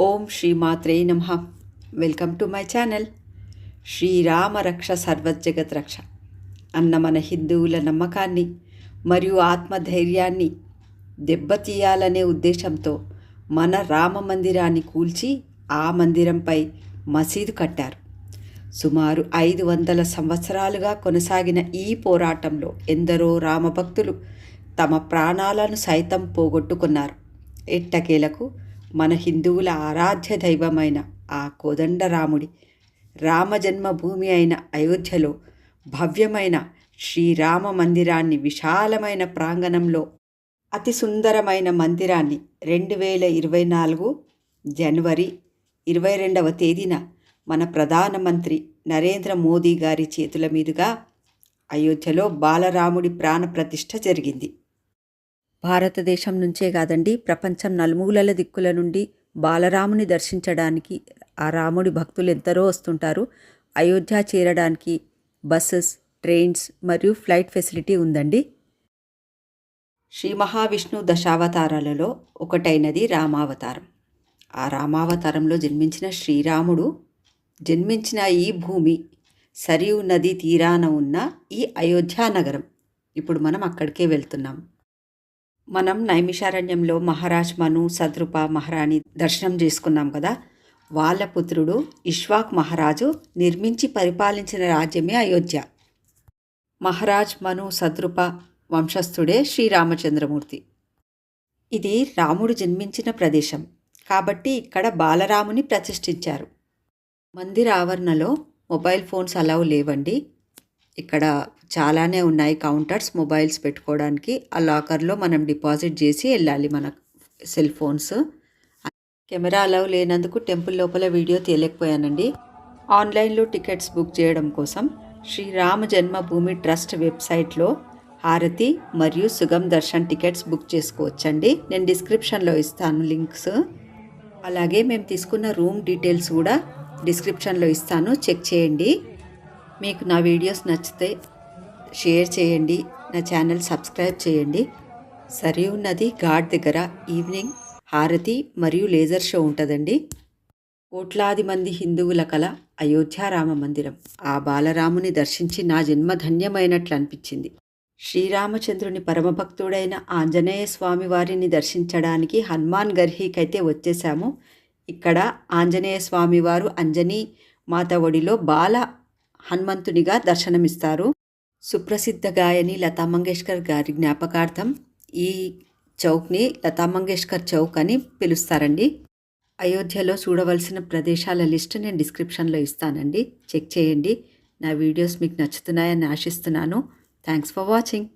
ఓం శ్రీమాత్రే నమః. Welcome to my channel. Srirama రక్ష సర్వజగత్ రక్ష అన్న మన హిందువుల నమ్మకాన్ని మరియు ఆత్మధైర్యాన్ని దెబ్బతీయాలనే ఉద్దేశంతో మన రామ మందిరాన్ని కూల్చి ఆ మందిరంపై మసీదు కట్టారు. సుమారు 500 సంవత్సరాలుగా కొనసాగిన ఈ పోరాటంలో ఎందరో రామభక్తులు తమ ప్రాణాలను సైతం పోగొట్టుకున్నారు. ఎట్టకేలకు మన హిందువుల ఆరాధ్య దైవమైన ఆ కోదండరాముడి రామజన్మభూమి అయిన అయోధ్యలో భవ్యమైన శ్రీరామ మందిరాన్ని, విశాలమైన ప్రాంగణంలో అతి సుందరమైన మందిరాన్ని 2024 జనవరి 22వ తేదీన మన ప్రధానమంత్రి నరేంద్ర మోదీ గారి చేతుల మీదుగా అయోధ్యలో బాలరాముడి ప్రాణప్రతిష్ఠ జరిగింది. భారతదేశం నుంచే కాదండి, ప్రపంచం నలుమూలల దిక్కుల నుండి బాలరాముని దర్శించడానికి ఆ రాముడి భక్తులు ఎందరో వస్తుంటారు. అయోధ్య చేరడానికి బస్సెస్, ట్రైన్స్ మరియు ఫ్లైట్ ఫెసిలిటీ ఉందండి. శ్రీ మహావిష్ణు దశావతారాలలో ఒకటైనది రామావతారం. ఆ రామావతారంలో జన్మించిన శ్రీరాముడు జన్మించిన ఈ భూమి సరియు నది తీరాన ఉన్న ఈ అయోధ్య నగరం. ఇప్పుడు మనం అక్కడికే వెళ్తున్నాం. మనం నైమిషారణ్యంలో మహారాజ్ మను, సద్రూప మహారాణి దర్శనం చేసుకున్నాం కదా. వాళ్ళ పుత్రుడు ఇష్వాక్ మహారాజు నిర్మించి పరిపాలించిన రాజ్యమే అయోధ్య. మహారాజ్ మను, సద్రూప వంశస్థుడే శ్రీరామచంద్రమూర్తి. ఇది రాముడు జన్మించిన ప్రదేశం కాబట్టి ఇక్కడ బాలరాముని ప్రతిష్ఠించారు. మందిర ఆవరణలో మొబైల్ ఫోన్స్ అలౌ లేవండి. ఇక్కడ చాలానే ఉన్నాయి కౌంటర్స్ మొబైల్స్ పెట్టుకోవడానికి. ఆ లాకర్లో మనం డిపాజిట్ చేసి వెళ్ళాలి మన సెల్ ఫోన్స్. కెమెరా అలౌ లేనందుకు టెంపుల్ లోపల వీడియో తీయలేకపోయానండి. ఆన్లైన్లో టికెట్స్ బుక్ చేయడం కోసం శ్రీరామ జన్మభూమి ట్రస్ట్ వెబ్సైట్లో హారతి మరియు సుగమ్ దర్శన్ టికెట్స్ బుక్ చేసుకోవచ్చండి. నేను డిస్క్రిప్షన్లో ఇస్తాను లింక్స్. అలాగే మేము తీసుకున్న రూమ్ డీటెయిల్స్ కూడా డిస్క్రిప్షన్లో ఇస్తాను, చెక్ చేయండి. మీకు నా వీడియోస్ నచ్చితే షేర్ చేయండి, నా ఛానల్ సబ్స్క్రైబ్ చేయండి. సరియు నది ఘాట్ దగ్గర ఈవినింగ్ హారతి మరియు లేజర్ షో ఉంటుందండి. కోట్లాది మంది హిందువుల కల అయోధ్య రామ మందిరం. ఆ బాలరాముని దర్శించి నా జన్మ ధన్యమైనట్లు అనిపించింది. శ్రీరామచంద్రుని పరమభక్తుడైన ఆంజనేయ స్వామి వారిని దర్శించడానికి హనుమాన్ గర్హీకైతే వచ్చేసాము. ఇక్కడ ఆంజనేయ స్వామి వారు అంజనీ మాత ఒడిలో బాల హనుమంతునిగా దర్శనమిస్తారు. సుప్రసిద్ధ గాయని లతా మంగేష్కర్ గారి జ్ఞాపకార్థం ఈ చౌక్ని లతా మంగేష్కర్ చౌక్ అని పిలుస్తారండి. అయోధ్యలో చూడవలసిన ప్రదేశాల లిస్ట్ నేను డిస్క్రిప్షన్లో ఇస్తానండి, చెక్ చేయండి. నా వీడియోస్ మీకు నచ్చుతున్నాయని ఆశిస్తున్నాను. Thanks for watching.